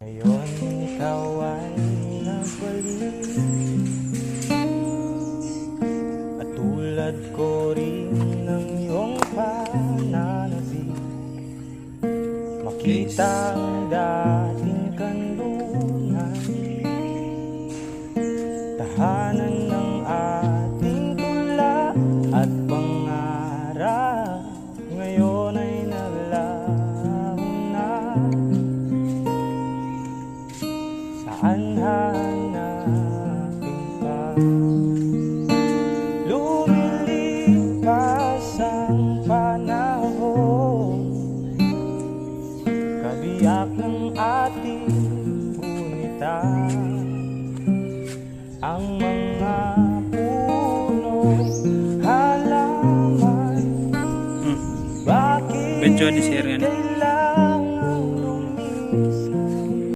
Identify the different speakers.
Speaker 1: Ngayon ikaw ay nagbalik, at tulad ko rin ng iyong pananabik, makita ang dating kanluran, tahanan ng ating tula at pangarap. Ngayon ay naglaho na. Saan hanapin pa? Lumilipas ang panahon, kabiyak ng ating gunita, ang